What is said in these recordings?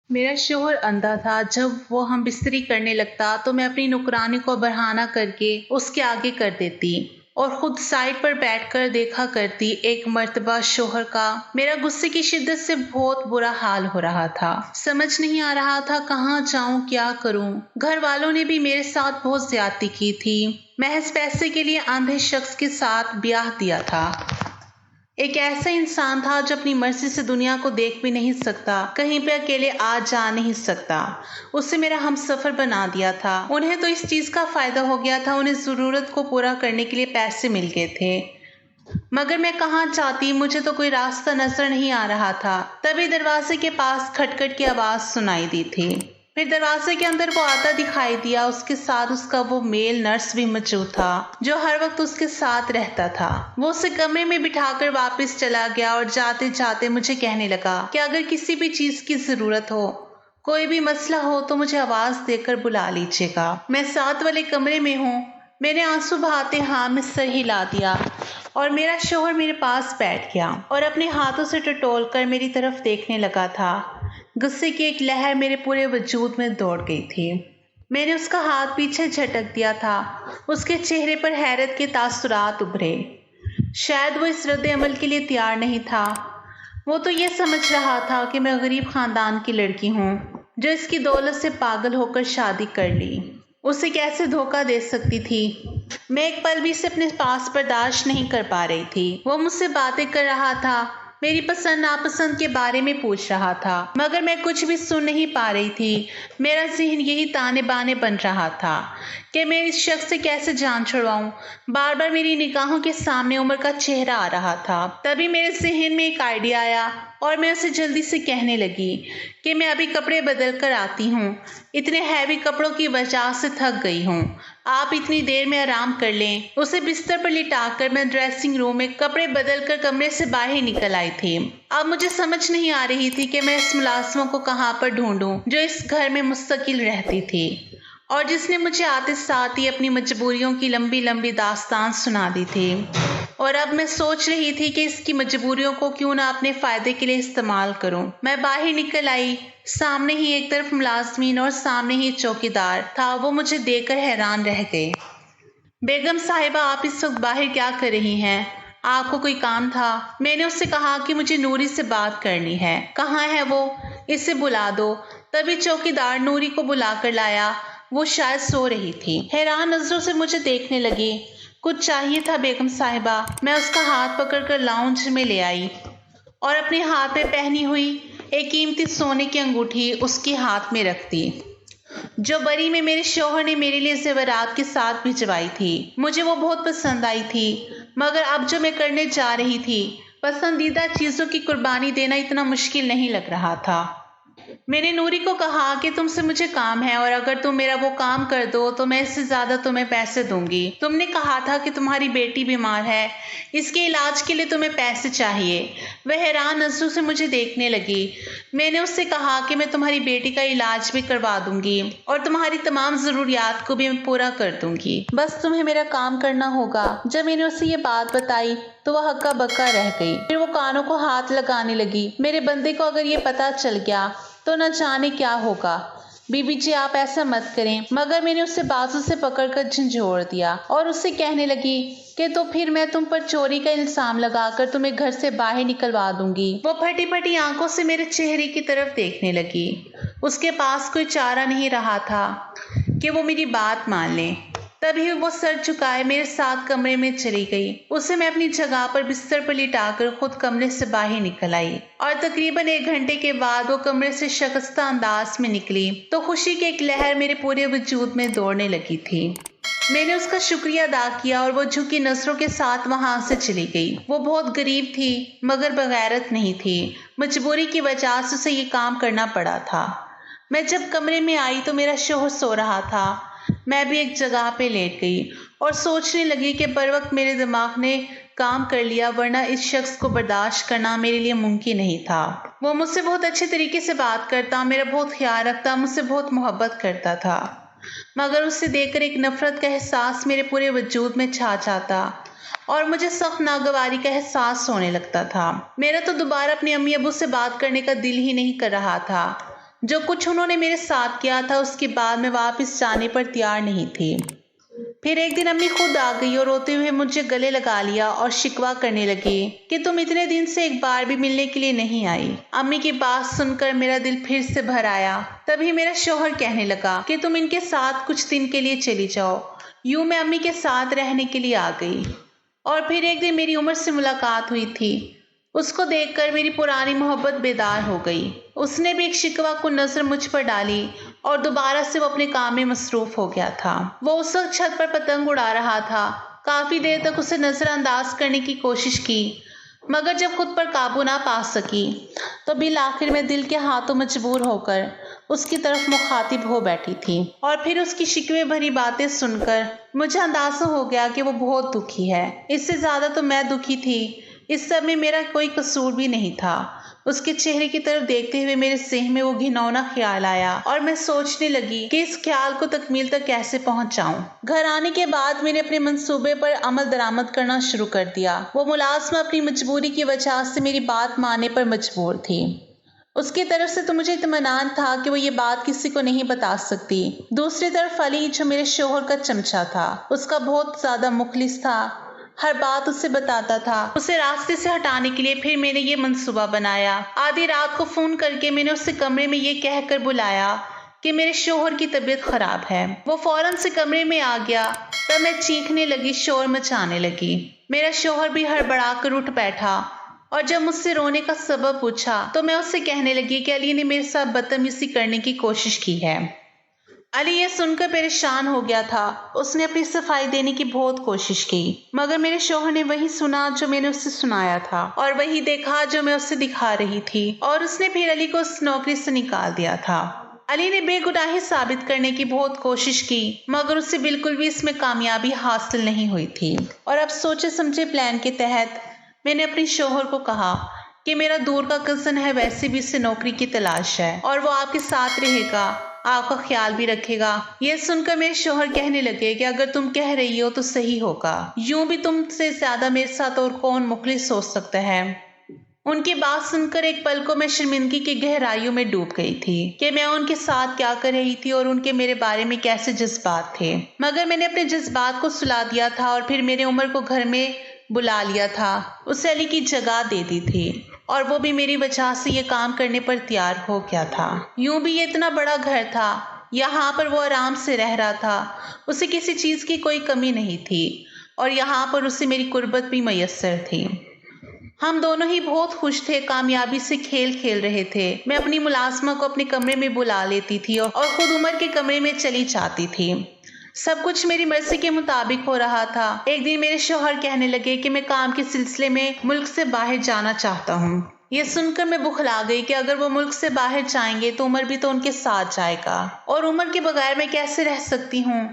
मेरा शौहर अंधा था। जब वो हम बिस्तरी करने लगता तो मैं अपनी नौकरानी को बहाना करके उसके आगे कर देती और खुद साइड पर बैठकर देखा करती। एक मर्तबा शौहर का मेरा गुस्से की शिद्दत से बहुत बुरा हाल हो रहा था। समझ नहीं आ रहा था कहाँ जाऊं, क्या करूं। घर वालों ने भी मेरे साथ बहुत ज्यादती की थी। महज पैसे के लिए अंधे शख्स के साथ ब्याह दिया था। एक ऐसा इंसान था जो अपनी मर्जी से दुनिया को देख भी नहीं सकता, कहीं पे अकेले आ जा नहीं सकता। उसे मेरा हमसफर बना दिया था। उन्हें तो इस चीज का फायदा हो गया था, उन्हें जरूरत को पूरा करने के लिए पैसे मिल गए थे। मगर मैं कहाँ जाती, मुझे तो कोई रास्ता नजर नहीं आ रहा था। तभी दरवाजे के पास खटखट की आवाज सुनाई दी थी। फिर दरवाजे के अंदर वो आता दिखाई दिया। उसके साथ उसका वो मेल नर्स भी मौजूद था जो हर वक्त उसके साथ रहता था। वो उसे कमरे में बिठाकर वापस चला गया और जाते जाते मुझे कहने लगा कि अगर किसी भी चीज की जरूरत हो, कोई भी मसला हो तो मुझे आवाज देकर बुला लीजिएगा। मैं साथ वाले कमरे में हूँ। मैंने आंसू बहाते हाँ में सर हिला दिया और मेरा शौहर मेरे पास बैठ गया और अपने हाथों से टटोल कर मेरी तरफ देखने लगा था। गुस्से की एक लहर मेरे पूरे वजूद में दौड़ गई थी। मैंने उसका हाथ पीछे झटक दिया था। उसके चेहरे पर हैरत के तासुरात उभरे। शायद वो इस रद्द अमल के लिए तैयार नहीं था। वो तो ये समझ रहा था कि मैं गरीब खानदान की लड़की हूँ जो इसकी दौलत से पागल होकर शादी कर ली। उसे कैसे धोखा दे सकती थी। मैं एक पल भी इसे अपने पास बर्दाश्त नहीं कर पा रही थी। वो मुझसे बातें कर रहा था, मेरी पसंद नापसंद के बारे में पूछ रहा था, मगर मैं कुछ भी सुन नहीं पा रही थी। मेरा ज़हन यही ताने बाने बन रहा था कि मैं इस शख्स से कैसे जान छुड़वाऊं। बार बार मेरी निगाहों के सामने उमर का चेहरा आ रहा था। तभी मेरे जहन में एक आइडिया आया और मैं उसे जल्दी से कहने लगी कि मैं अभी कपड़े बदल कर आती हूँ। इतने हैवी कपड़ों की वजह से थक गई हूँ। आप इतनी देर में आराम कर लें। उसे बिस्तर पर लिटाकर मैं ड्रेसिंग रूम में कपड़े बदल कर कमरे से बाहर निकल आई थी। अब मुझे समझ नहीं आ रही थी कि मैं इस मुलाजिमा को कहाँ पर ढूंढूं जो इस घर में मुस्तकिल रहती थी और जिसने मुझे आते साथ ही अपनी मजबूरियों की लंबी लंबी दास्तान सुना दी थी। और अब मैं सोच रही थी कि इसकी मजबूरियों को क्यों ना अपने फायदे के लिए इस्तेमाल करूं। मैं बाहर निकल आई। सामने ही एक तरफ मुलाजमीन और सामने ही चौकीदार था। वो मुझे देखकर हैरान रह गए। बेगम साहिबा, आप इस वक्त बाहर क्या कर रही हैं? आपको कोई काम था? मैंने उससे कहा कि मुझे नूरी से बात करनी है। कहाँ है वो? इसे बुला दो। तभी चौकीदार नूरी को बुलाकर लाया। वो शायद सो रही थी। हैरान नजरों से मुझे देखने लगी। कुछ चाहिए था बेगम साहिबा? मैं उसका हाथ पकड़कर लाउंज में ले आई और अपने हाथ में पहनी हुई एक कीमती सोने की अंगूठी उसके हाथ में रख दी जो बरी में मेरे शौहर ने मेरे लिए जेवरात के साथ भिजवाई थी। मुझे वो बहुत पसंद आई थी, मगर अब जो मैं करने जा रही थी, पसंदीदा चीजों की कुर्बानी देना इतना मुश्किल नहीं लग रहा था। मैंने नूरी को कहा कि तुमसे मुझे काम है और अगर तुम मेरा वो काम कर दो तो मैं इससे ज्यादा तुम्हें पैसे दूंगी। तुमने कहा था कि तुम्हारी बेटी बीमार है, इसके इलाज के लिए तुम्हें पैसे चाहिए। वह हैरान नजरों से मुझे देखने लगी। मैंने उससे कहा कि मैं तुम्हारी बेटी का इलाज भी करवा दूंगी और तुम्हारी तमाम जरूरियात को भी मैं पूरा कर दूंगी, बस तुम्हें मेरा काम करना होगा। जब मैंने उसे ये बात बताई तो वह हक्का बक्का रह गई। फिर वो कानों को हाथ लगाने लगी। मेरे बंदे को अगर ये पता चल गया तो न जाने क्या होगा। बीबी जी, आप ऐसा मत करें। मगर मैंने उसे बाजू से पकड़कर झंझोड़ दिया और उससे कहने लगी कि तो फिर मैं तुम पर चोरी का इल्जाम लगाकर तुम्हें घर से बाहर निकलवा दूंगी। वो फटी फटी आंखों से मेरे चेहरे की तरफ देखने लगी। उसके पास कोई चारा नहीं रहा था कि वो मेरी बात मान ले। तभी वो सर झुकाए मेरे साथ कमरे में चली गई। उसे मैं अपनी जगह पर बिस्तर पर लिटाकर खुद कमरे से बाहर निकल आई और तकरीबन 1 घंटे के बाद वो कमरे से शकस्ता अंदाज में निकली तो खुशी की एक लहर मेरे पूरे वजूद में दौड़ने लगी थी। मैंने उसका शुक्रिया अदा किया और वो झुकी नजरों के साथ वहां से चली गई। वो बहुत गरीब थी मगर बगैरत नहीं थी। मजबूरी की वजह से उसे ये काम करना पड़ा था। मैं जब कमरे में आई तो मेरा शौहर सो रहा था। मैं भी एक जगह पे लेट गई और सोचने लगी कि बर वक्त मेरे दिमाग ने काम कर लिया, वरना इस शख्स को बर्दाश्त करना मेरे लिए मुमकिन नहीं था। वो मुझसे बहुत अच्छे तरीके से बात करता, मेरा बहुत ख्याल रखता, मुझसे बहुत मोहब्बत करता था, मगर उसे देखकर एक नफरत का एहसास मेरे पूरे वजूद में छा जाता और मुझे सख्त नागवारी का एहसास होने लगता था। मेरा तो दोबारा अपनी अम्मी अबू से बात करने का दिल ही नहीं कर रहा था। जो कुछ उन्होंने मेरे साथ किया था उसके बाद मैं वापस जाने पर तैयार नहीं थी। फिर एक दिन अम्मी खुद आ गई और रोते हुए मुझे गले लगा लिया और शिकवा करने लगी कि तुम इतने दिन से एक बार भी मिलने के लिए नहीं आई। अम्मी की बात सुनकर मेरा दिल फिर से भर आया। तभी मेरा शौहर कहने लगा कि तुम इनके साथ कुछ दिन के लिए चली जाओ। यूं मैं अम्मी के साथ रहने के लिए आ गई। और फिर एक दिन मेरी उमर से मुलाकात हुई थी। उसको देखकर मेरी पुरानी मोहब्बत बेदार हो गई। उसने भी एक शिकवा को नजर मुझ पर डाली और दोबारा से वो अपने काम में मसरूफ हो गया था। वो उस वक्त छत पर पतंग उड़ा रहा था। काफी देर तक उसे नजरअंदाज करने की कोशिश की, मगर जब खुद पर काबू ना पा सकी तो बिल आखिर में दिल के हाथों मजबूर होकर उसकी तरफ मुखातिब हो बैठी थी। और फिर उसकी शिकवे भरी बातें सुनकर मुझे अंदाजा हो गया कि वो बहुत दुखी है। इससे ज्यादा तो मैं दुखी थी। इस सब में मेरा कोई कसूर भी नहीं था। उसके चेहरे की तरफ देखते हुए मेरे ज़हन में वो घिनौना ख्याल आया और मैं सोचने लगी कि इस ख्याल को तकमील तक कैसे पहुंच जाऊं। घर आने के बाद मैंने अपने मंसूबे पर अमल दरामद करना शुरू कर दिया। वो मुलाजमा अपनी मजबूरी की वजह से मेरी बात मानने पर मजबूर थी। उसकी तरफ से तो मुझे इत्मीनान था कि वो ये बात किसी को नहीं बता सकती। दूसरी तरफ अली, जो मेरे शोहर का चमचा था, उसका बहुत ज्यादा मुखलिस था, हर बात उससे बताता था। उसे रास्ते से हटाने के लिए फिर मैंने ये मंसूबा बनाया। आधी रात को फोन करके मैंने उससे कमरे में ये कहकर बुलाया कि मेरे शोहर की तबीयत खराब है। वो फौरन से कमरे में आ गया। तब मैं चीखने लगी, शोर मचाने लगी। मेरा शोहर भी हड़बड़ा कर उठ बैठा और जब मुझसे रोने का सबब पूछा तो मैं उससे कहने लगी कि अली ने मेरे साथ बदतमीजी करने की कोशिश की है। अली ये सुनकर परेशान हो गया था। उसने अपनी सफाई देने की बहुत कोशिश की, मगर मेरे शौहर ने वही सुना जो मैंने उससे सुनाया था और वही देखा जो मैं उससे दिखा रही थी, और उसने फिर अली को उस नौकरी से निकाल दिया था। अली ने बेगुनाही साबित करने की बहुत कोशिश की, मगर उसे बिल्कुल भी इसमें कामयाबी हासिल नहीं हुई थी। और अब सोचे समझे प्लान के तहत मैंने अपने शौहर को कहा कि मेरा दूर का कजन है, वैसे भी इसे नौकरी की तलाश है और वो आपके साथ रहेगा, आपका ख्याल भी रखेगा। यह सुनकर मेरे शौहर कहने लगे कि अगर तुम कह रही हो तो सही होगा। यूं भी तुमसे ज्यादा मेरे साथ और कौन मुखलिस हो सकता है। उनकी बात सुनकर एक पल को मैं शर्मिंदगी की गहराइयों में डूब गई थी कि मैं उनके साथ क्या कर रही थी और उनके मेरे बारे में कैसे जज्बात थे। मगर मैंने अपने जज्बात को सुला दिया था और फिर मेरे उमर को घर में बुला लिया था। उसे अली की जगह दे दी थी और वो भी मेरी वजह से ये काम करने पर तैयार हो गया था। यूं भी ये इतना बड़ा घर था, यहाँ पर वो आराम से रह रहा था। उसे किसी चीज की कोई कमी नहीं थी और यहाँ पर उसे मेरी कुर्बत भी मयस्सर थी। हम दोनों ही बहुत खुश थे, कामयाबी से खेल खेल रहे थे। मैं अपनी मुलाजमा को अपने कमरे में बुला लेती थी और खुद उमर के कमरे में चली जाती थी। सब कुछ मेरी मर्जी के मुताबिक हो रहा था। एक दिन मेरे शौहर कहने लगे कि मैं काम के सिलसिले में मुल्क से बाहर जाना चाहता हूँ। ये सुनकर मैं बुखला गई कि अगर वो मुल्क से बाहर जाएंगे तो उमर भी तो उनके साथ जाएगा और उमर के बगैर मैं कैसे रह सकती हूँ।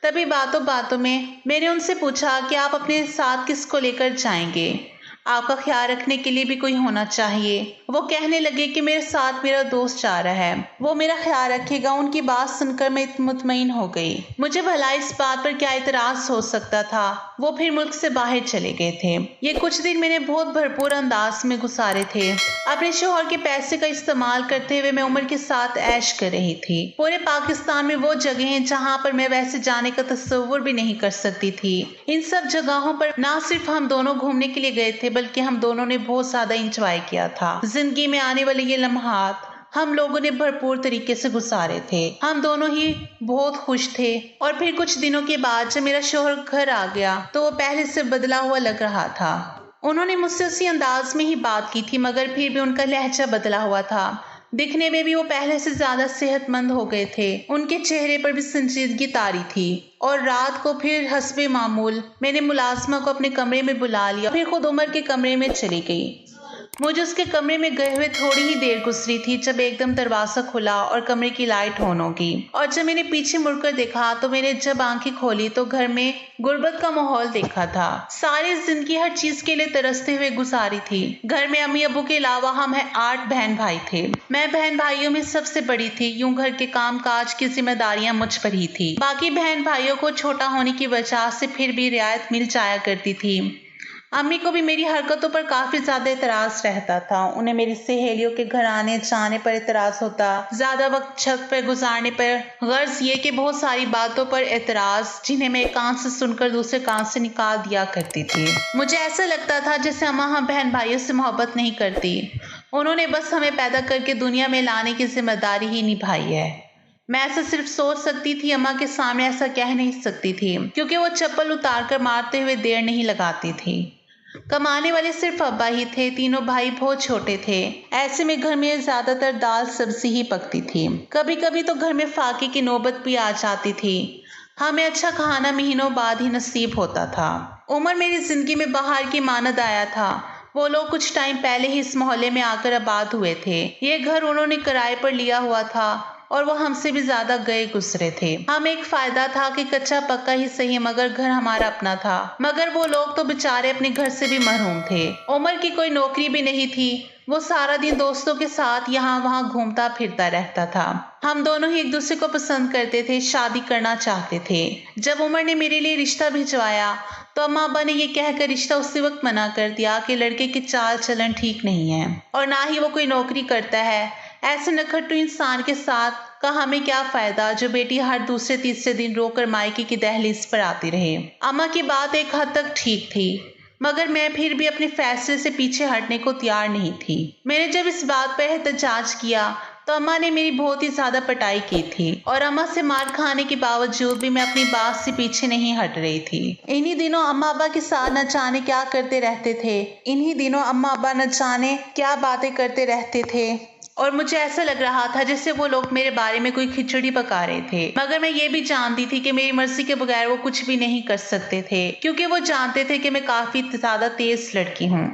तभी बातों बातों में मैंने उनसे पूछा कि आप अपने साथ किसको लेकर जाएंगे, आपका ख्याल रखने के लिए भी कोई होना चाहिए। वो कहने लगे कि मेरे साथ मेरा दोस्त जा रहा है, वो मेरा ख्याल रखेगा। उनकी बात सुनकर मैं मुतमईन हो गई। मुझे भला इस बात पर क्या इतराज हो सकता था। वो फिर मुल्क से बाहर चले गए थे। ये कुछ दिन मैंने बहुत भरपूर अंदाज में गुजारे थे। अपने शौहर के पैसे का इस्तेमाल करते हुए मैं उमर के साथ ऐश कर रही थी। पूरे पाकिस्तान में वो जगह हैं जहाँ पर मैं वैसे जाने का तस्वुर भी नहीं कर सकती थी। इन सब जगहों पर ना सिर्फ हम दोनों घूमने के लिए गए थे, बल्कि हम दोनों ने बहुत ज्यादा एंजॉय किया था। जिंदगी में आने वाले ये लम्हात हम लोगों ने भरपूर तरीके से गुजारे थे। हम दोनों ही बहुत खुश थे। और फिर कुछ दिनों के बाद जब मेरा शौहर घर आ गया तो वो पहले से बदला हुआ लग रहा था। उन्होंने मुझसे उसी अंदाज में ही बात की थी, मगर फिर भी उनका लहजा बदला हुआ था। दिखने में भी वो पहले से ज्यादा सेहतमंद हो गए थे। उनके चेहरे पर भी संजीदगी तारी थी। और रात को फिर हस्बे मामूल मैंने मुलाजमा को अपने कमरे में बुला लिया, फिर खुद उमर के कमरे में चली गई। मुझे उसके कमरे में गए हुए थोड़ी ही देर गुजरी थी जब एकदम दरवाजा खुला और कमरे की लाइट ऑन होगी। और जब मैंने पीछे मुड़कर देखा तो मैंने जब आंखें खोली तो घर में गुर्बत का माहौल देखा था। सारी जिंदगी हर चीज के लिए तरसते हुए गुजारी थी। घर में अम्मी अबू के अलावा हम 8 बहन भाई थे। मैं बहन भाइयों में सबसे बड़ी थी। यूं घर के काम काज की जिम्मेदारियां मुझ पर ही थी। बाकी बहन भाइयों को छोटा होने की वजह से फिर भी रियायत मिल जाया करती थी। अम्मी को भी मेरी हरकतों पर काफी ज्यादा एतराज रहता था। उन्हें मेरी सहेलियों के घर आने जाने पर एतराज होता, ज्यादा वक्त छत पर गुजारने पर, गर्ज ये कि बहुत सारी बातों पर एतराज जिन्हें मैं एक कान से सुनकर दूसरे कान से निकाल दिया करती थी। मुझे ऐसा लगता था जैसे अम्मा हम बहन भाइयों से मोहब्बत नहीं करती, उन्होंने बस हमें पैदा करके दुनिया में लाने की जिम्मेदारी ही निभाई है। मैं ऐसा सिर्फ सोच सकती थी, अम्मा के सामने ऐसा कह नहीं सकती थी क्योंकि वो चप्पल उतार कर मारते हुए देर नहीं लगाती थी। कमाने वाले सिर्फ अब्बा ही थे, तीनों भाई बहुत छोटे थे। ऐसे में घर में ज्यादातर दाल सब्जी ही पकती थी। कभी कभी तो घर में फाके की नौबत भी आ जाती थी। हमें अच्छा खाना महीनों बाद ही नसीब होता था। उमर मेरी जिंदगी में बाहर की मानद आया था। वो लोग कुछ टाइम पहले ही इस मोहल्ले में आकर आबाद हुए थे। ये घर उन्होंने किराए पर लिया हुआ था और वो हमसे भी ज्यादा गए गुजरे थे। हम एक फायदा था कि कच्चा पक्का ही सही मगर घर हमारा अपना था। मगर वो लोग तो बेचारे अपने घर से भी महरूम थे। उमर की कोई नौकरी भी नहीं थी। वो सारा दिन दोस्तों के साथ यहाँ वहाँ घूमता फिरता रहता था। हम दोनों ही एक दूसरे को पसंद करते थे, शादी करना चाहते थे। जब उमर ने मेरे लिए रिश्ता भिजवाया तो अम्मा अब्बा ने ये कहकर रिश्ता उसी वक्त मना कर दिया कि लड़के की चाल चलन ठीक नहीं है और ना ही वो कोई नौकरी करता है। ऐसे नखट्टू इंसान के साथ का हमें क्या फायदा जो बेटी हर दूसरे तीसरे दिन रोकर मायके की दहलीज पर आती रहे। अम्मा की बात एक हद तक ठीक थी मगर मैं फिर भी अपने फैसले से पीछे हटने को तैयार नहीं थी। मैंने जब इस बात पर एहतजाज किया तो अम्मा ने मेरी बहुत ही ज्यादा पिटाई की थी और अम्मा से मार खाने के बावजूद भी मैं अपनी बात से पीछे नहीं हट रही थी। इन्हीं दिनों अम्मा अब्बा के साथ न जाने क्या करते रहते थे। इन्हीं दिनों अम्मा अब्बा न जाने क्या बातें करते रहते थे और मुझे ऐसा लग रहा था जैसे वो लोग मेरे बारे में कोई खिचड़ी पका रहे थे। मगर मैं ये भी जानती थी कि मेरी मर्जी के बगैर वो कुछ भी नहीं कर सकते थे क्योंकि वो जानते थे कि मैं काफी ज्यादा तेज लड़की हूँ।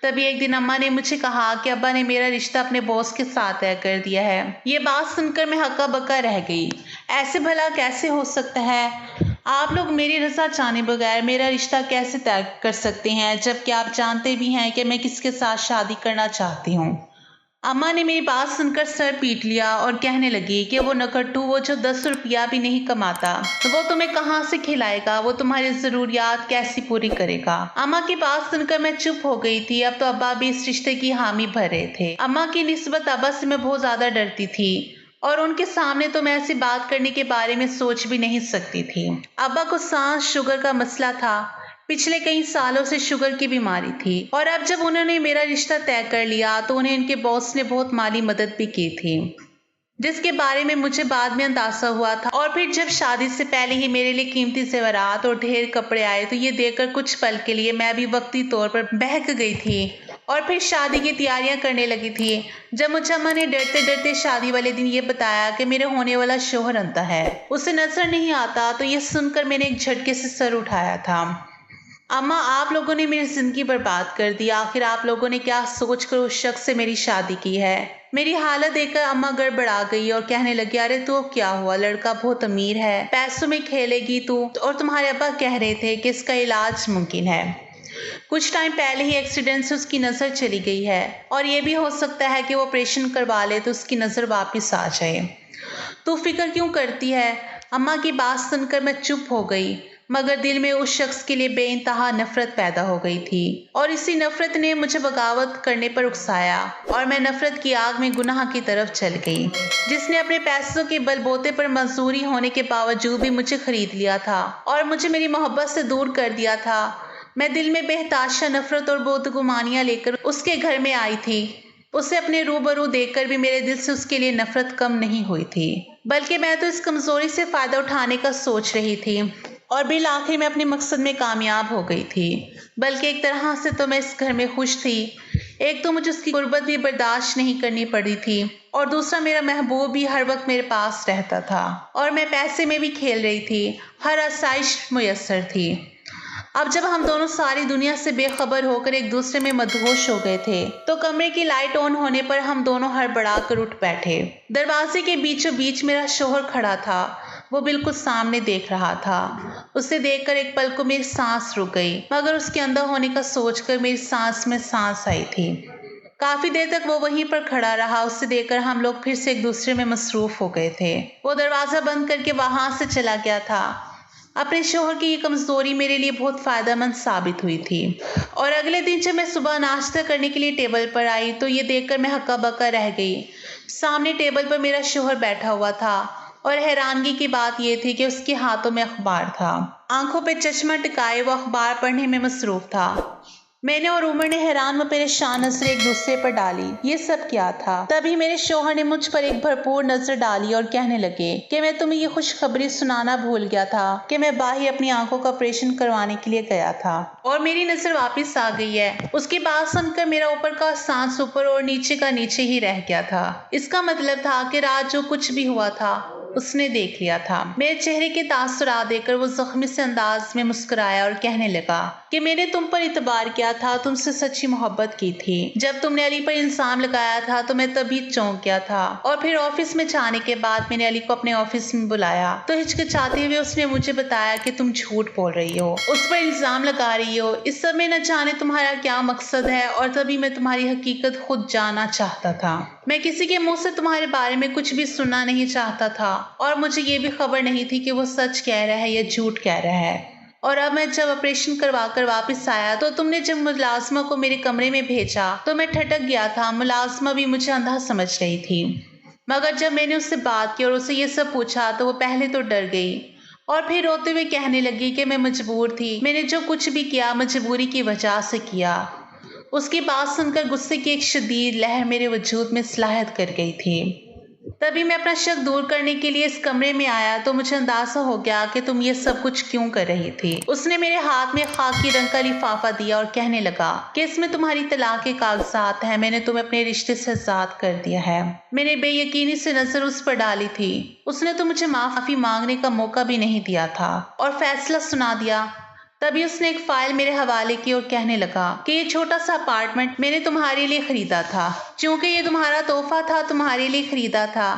तभी एक दिन अम्मा ने मुझे कहा कि अब्बा ने मेरा रिश्ता अपने बॉस के साथ तय कर दिया है। ये बात सुनकर मैं हक्का बक्का रह गई। ऐसे भला कैसे हो सकता है? आप लोग मेरी रजा जाने बगैर मेरा रिश्ता कैसे तय कर सकते हैं जबकि आप जानते भी हैं कि मैं किसके साथ शादी करना चाहती हूँ। अम्मा ने मेरी बात सुनकर सर पीट लिया और कहने लगी कि वो नकट्टू, वो जो 10 रुपया भी नहीं कमाता, तो वो तुम्हें कहाँ से खिलाएगा, वो तुम्हारी जरूरियात कैसी पूरी करेगा। अम्मा की बात सुनकर मैं चुप हो गई थी। अब तो अब्बा भी इस रिश्ते की हामी भर रहे थे। अम्मा की निस्बत अब्बा से मैं बहुत ज्यादा डरती थी और उनके सामने तो मैं ऐसी बात करने के बारे में सोच भी नहीं सकती थी। अब्बा को सांस शुगर का मसला था। पिछले कई सालों से शुगर की बीमारी थी और अब जब उन्होंने मेरा रिश्ता तय कर लिया तो उन्हें उनके बॉस ने बहुत माली मदद भी की थी जिसके बारे में मुझे बाद में अंदाजा हुआ था। और फिर जब शादी से पहले ही मेरे लिए कीमती जेवरात और ढेर कपड़े आए तो ये देखकर कुछ पल के लिए मैं भी वक्ती तौर पर बहक गई थी और फिर शादी की तैयारियां करने लगी थी। जब मुझे अम्मा ने डरते डरते शादी वाले दिन ये बताया कि मेरे होने वाला शोहर अंधा है, उसे नजर नहीं आता, तो ये सुनकर मैंने एक झटके से सर उठाया था। अम्मा, आप लोगों ने मेरी जिंदगी बर्बाद कर दी। आखिर आप लोगों ने क्या सोचकर उस शख्स से मेरी शादी की है? मेरी हालत देखकर अम्मा गड़बड़ा गई और कहने लगी, अरे तो क्या हुआ, लड़का बहुत अमीर है, पैसों में खेलेगी तू, और तुम्हारे अब्बा कह रहे थे कि इसका इलाज मुमकिन है। कुछ टाइम पहले ही एक्सीडेंट से उसकी नजर चली गई है और ये भी हो सकता है कि वो ऑपरेशन करवा ले तो उसकी नजर वापस आ जाए। तू फिक्र क्यों करती है? अम्मा की बात सुनकर मैं चुप हो गई मगर दिल में उस शख्स के लिए बेइंतहा नफरत पैदा हो गई थी और इसी नफरत ने मुझे बगावत करने पर उकसाया और मैं नफरत की आग में गुनाह की तरफ चल गई जिसने अपने पैसों के बलबूते पर मंजूरी होने के बावजूद भी मुझे खरीद लिया था और मुझे मेरी मोहब्बत से दूर कर दिया था। मैं दिल में बेहताशा नफरत और बदगुमानियां लेकर उसके घर में आई थी। उसे अपने रूबरू देखकर भी मेरे दिल से उसके लिए नफरत कम नहीं हुई थी, बल्कि मैं तो इस कमजोरी से फायदा उठाने का सोच रही थी और बिल आखिर में अपने मकसद में कामयाब हो गई थी। बल्कि एक तरह से तो मैं इस घर में खुश थी। एक तो मुझे उसकी गुर्बत भी बर्दाश्त नहीं करनी पड़ी थी और दूसरा मेरा महबूब भी हर वक्त मेरे पास रहता था और मैं पैसे में भी खेल रही थी, हर आसाइश मुयस्सर थी। अब जब हम दोनों सारी दुनिया से बेखबर होकर एक दूसरे में मदहोश हो गए थे तो कमरे की लाइट ऑन होने पर हम दोनों हड़बड़ा कर उठ बैठे। दरवाजे के बीचों बीच मेरा शोहर खड़ा था। वो बिल्कुल सामने देख रहा था। उसे देखकर एक पल को मेरी सांस रुक गई मगर उसके अंदर होने का सोचकर मेरी सांस में सांस आई थी। काफी देर तक वो वहीं पर खड़ा रहा। उसे देखकर हम लोग फिर से एक दूसरे में मसरूफ हो गए थे। वो दरवाजा बंद करके वहां से चला गया था। अपने शौहर की ये कमज़ोरी मेरे लिए बहुत फ़ायदेमंद साबित हुई थी। और अगले दिन जब मैं सुबह नाश्ता करने के लिए टेबल पर आई तो ये देखकर मैं हक्का बक्का रह गई। सामने टेबल पर मेरा शौहर बैठा हुआ था और हैरानगी की बात यह थी कि उसके हाथों में अखबार था। आंखों पे चश्मा टिकाए वो अखबार पढ़ने में मसरूफ था। मैंने और उमर ने हैरान व परेशान नजरें एक दूसरे पर डाली। ये सब क्या था? तभी मेरे शौहर ने मुझ पर एक भरपूर नजर डाली और कहने लगे कि मैं तुम्हें ये खुशखबरी सुनाना भूल गया था कि मैं बाहर अपनी आंखों का ऑपरेशन करवाने के लिए गया था और मेरी नजर वापस आ गई है। उसकी बात सुनकर मेरा ऊपर का सांस ऊपर और नीचे का नीचे ही रह गया था। इसका मतलब था कि रात जो कुछ भी हुआ था उसने देख लिया था। मेरे चेहरे के तासुरात देखकर वो जख्मी से अंदाज में मुस्कुराया और कहने लगा कि मैंने तुम पर इतबार किया था, तुमसे सच्ची मोहब्बत की थी। जब तुमने अली पर इल्जाम लगाया था तो मैं तभी चौंक गया था और फिर ऑफिस में जाने के बाद मैंने अली को अपने ऑफिस में बुलाया तो हिचकिचाते हुए उसने मुझे बताया कि तुम झूठ बोल रही हो, उस पर इल्जाम लगा रही हो। इस समय न जाने तुम्हारा क्या मकसद है और तभी मैं तुम्हारी हकीकत खुद जानना चाहता था। मैं किसी के मुंह से तुम्हारे बारे में कुछ भी सुनना नहीं चाहता था और मुझे ये भी खबर नहीं थी कि वो सच कह रहा है या झूठ कह रहा है। और अब मैं जब ऑपरेशन करवा कर वापस आया तो तुमने जब मुलाजमा को मेरे कमरे में भेजा तो मैं ठटक गया था। मुलाजमा भी मुझे अंधा समझ रही थी, मगर जब मैंने उससे बात की और उसे ये सब पूछा तो वो पहले तो डर गई और फिर रोते हुए कहने लगी कि मैं मजबूर थी, मैंने जो कुछ भी किया मजबूरी की वजह से किया। उसकी बात सुनकर गुस्से की एक शदीद लहर मेरे वजूद में सलाहत कर गई थी। तभी मैं अपना शक दूर करने के लिए इस कमरे में आया तो मुझे अंदाजा हो गया कि तुम ये सब कुछ क्यों कर रही थी। उसने मेरे हाथ में खाकी रंग का लिफाफा दिया और कहने लगा कि इसमें तुम्हारी तलाक के कागजात हैं, मैंने तुम्हें अपने रिश्ते से आजाद कर दिया है। मैंने बेयकीनी से नजर उस पर डाली थी। उसने तो मुझे माफी मांगने का मौका भी नहीं दिया था और फैसला सुना दिया। तभी उसने एक फाइल मेरे हवाले की और कहने लगा कि ये छोटा सा अपार्टमेंट मैंने तुम्हारे लिए खरीदा था। क्योंकि ये तुम्हारा तोहफा था, तुम्हारे लिए खरीदा था,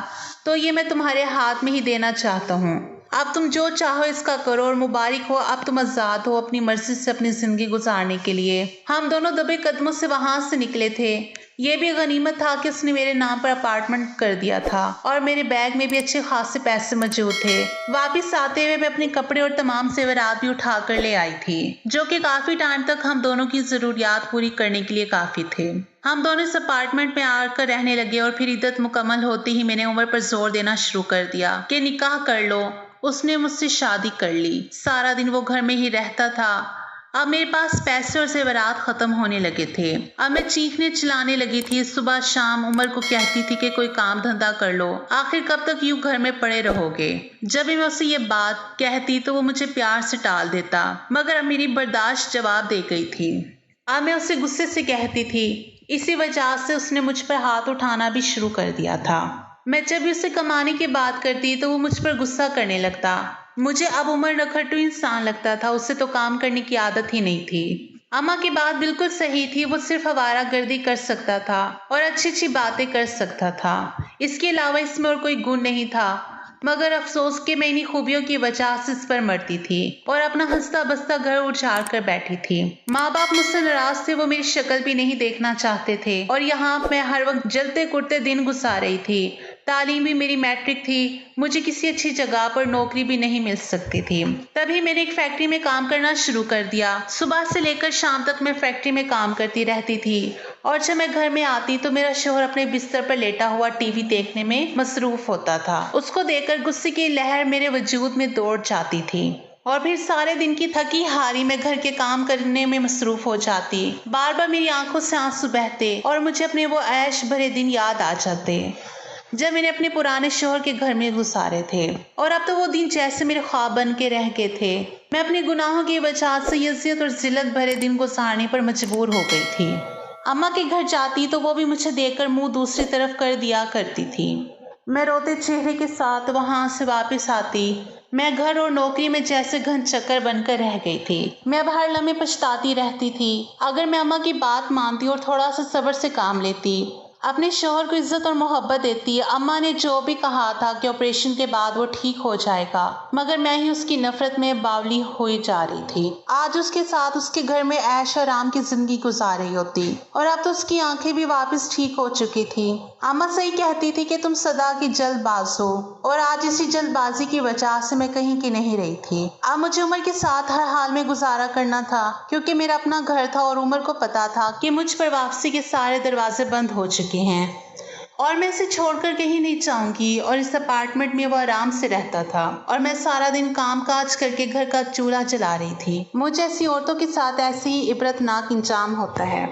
तो ये मैं तुम्हारे हाथ में ही देना चाहता हूँ। अब तुम जो चाहो इसका करो और मुबारक हो, अब तुम आज़ाद हो अपनी मर्जी से अपनी जिंदगी गुजारने के लिए। हम दोनों दबे कदमों से वहां से निकले थे। ये भी गनीमत था कि उसने मेरे नाम पर अपार्टमेंट कर दिया था और मेरे बैग में भी अच्छे खासे पैसे मौजूद थे। वापस आते हुए मैं अपने कपड़े और तमाम जेवरात भी उठा कर ले आई थी, जो कि काफी टाइम तक हम दोनों की जरूरियात पूरी करने के लिए काफी थे। हम दोनों इस अपार्टमेंट में आकर रहने लगे और फिर इद्दत मुकम्मल होते ही मैंने उमर पर जोर देना शुरू कर दिया कि निकाह कर लो। उसने मुझसे शादी कर ली। सारा दिन वो घर में ही रहता था। अब मेरे पास पैसे और जेवरात खत्म होने लगे थे। अब मैं चीखने चिल्लाने लगी थी। सुबह शाम उमर को कहती थी कि कोई काम धंधा कर लो, आखिर कब तक यूं घर में पड़े रहोगे। जब भी मैं उसे ये बात कहती तो वो मुझे प्यार से टाल देता, मगर अब मेरी बर्दाश्त जवाब दे गई थी। अब मैं उसे गुस्से से कहती थी। इसी वजह से उसने मुझ पर हाथ उठाना भी शुरू कर दिया था। मैं जब भी उसे कमाने की बात करती तो वो मुझ पर गुस्सा करने लगता। मुझे अब उमर नखटू इंसान लगता था, उससे तो काम करने की आदत ही नहीं थी। अम्मा की बात बिल्कुल सही थी, वो सिर्फ आवारागर्दी कर सकता था और अच्छी अच्छी बातें कर सकता था। इसके अलावा इसमें और कोई गुण नहीं था। मगर अफसोस कि मैं इन्हीं खूबियों की वजह से इस पर मरती थी और अपना हंसता बसता घर उजाड़ कर बैठी थी। माँ बाप मुझसे नाराज थे, वो मेरी शक्ल भी नहीं देखना चाहते थे और यहाँ मैं हर वक्त जलते कुटते दिन गुजार रही थी। तालीम भी मेरी मैट्रिक थी, मुझे किसी अच्छी जगह पर नौकरी भी नहीं मिल सकती थी। तभी मैंने एक फैक्ट्री में काम करना शुरू कर दिया। सुबह से लेकर शाम तक मैं फैक्ट्री में काम करती रहती थी और जब मैं घर में आती तो मेरा शौहर अपने बिस्तर पर लेटा हुआ टीवी देखने में मसरूफ होता था। उसको देखकर गुस्से की लहर मेरे वजूद में दौड़ जाती थी और फिर सारे दिन की थकी हारी मैं घर के काम करने में मसरूफ हो जाती। बार बार मेरी आंखों से आंसू बहते और मुझे अपने वो ऐश भरे दिन याद आ जाते जब मैंने अपने पुराने शौहर के घर में गुजारे थे। और अब तो वो दिन जैसे मेरे ख्वाब बन के रह गए थे। मैं अपने गुनाहों की वजह से यज़ियत और जिल्लत भरे दिन गुजारने पर मजबूर हो गई थी। अम्मा के घर जाती तो वो भी मुझे देखकर मुंह दूसरी तरफ कर दिया करती थी। मैं रोते चेहरे के साथ वहां से वापस आती। मैं घर और नौकरी में जैसे घन चक्कर बनकर रह गई थी। मैं अब हर लम्हे पछताती रहती थी। अगर मैं अम्मा की बात मानती और थोड़ा सा सब्र से काम लेती, अपने शौहर को इज्जत और मोहब्बत देती है। अम्मा ने जो भी कहा था कि ऑपरेशन के बाद वो ठीक हो जाएगा, मगर मैं ही उसकी नफरत में बावली हुई जा रही थी। आज उसके साथ उसके घर में ऐश आराम की जिंदगी गुजार रही होती, और अब तो उसकी आंखें भी वापस ठीक हो चुकी थी। अम्मा सही कहती थी कि तुम सदा की जल्दबाज हो, और आज इसी जल्दबाजी की वजह से मैं कहीं की नहीं रही थी। अब मुझे उमर के साथ हर हाल में गुजारा करना था, क्योंकि मेरा अपना घर था और उमर को पता था कि मुझ पर वापसी के सारे दरवाजे बंद हो चुके हैं और मैं इसे छोड़कर कहीं नहीं जाऊंगी। और इस अपार्टमेंट में वो आराम से रहता था और मैं सारा दिन काम काज करके घर का चूल्हा जला रही थी। मुझे ऐसी औरतों के साथ ऐसे ही इबरतनाक इंजाम होता है।